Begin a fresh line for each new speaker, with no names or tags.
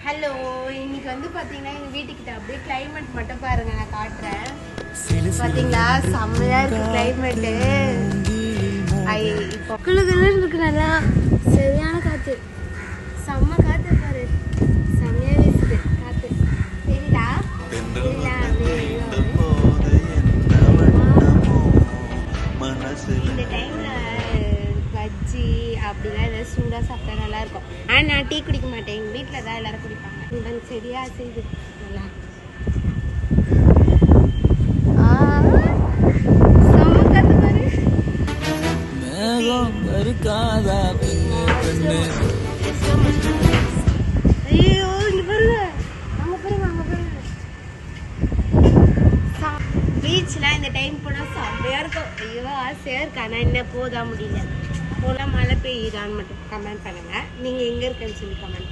Hello, இன்னைக்கு வந்து பாத்தீங்கன்னா எங்க வீட்டுக்கிட்ட அப்படியே கிளைமேட் மட்டும் பாருங்க, நான் காட்டுறேன். பாத்தீங்களா, செம்மையா இருக்கு கிளைமேட்டு. இப்போ குளுகுளுன்னு இருக்கு, நல்லா சரியான காத்து, செம்ம காத்து பாரு, செம்மையா வீசுது காத்து. சரிடா இந்த டைம்ல பஜ்ஜி அப்படிலாம் ஏதாவது சூடாக சாப்பிட்டா நல்லா இருக்கும். ஆனால் நான் டீ குடிக்க மாட்டேன், எங்கள் வீட்டில் தான் எல்லாரும் குடிப்பாங்க. இந்த செடியா செய்து நல்லா ஐயோ, இங்க பாருங்க, அங்க பாருங்க, அங்க பாருங்க. பீச்லாம் இந்த டைம் போனால் செம்மையா இருக்கும். ஐயோ ஆசையா இருக்கு, ஆனால் என்ன போதா முடியல. போனால் மழை பெய்யுதான்னு மட்டும் கமெண்ட் பண்ணுங்க. நீங்க எங்க இருக்குன்னு சொல்லி கமெண்ட்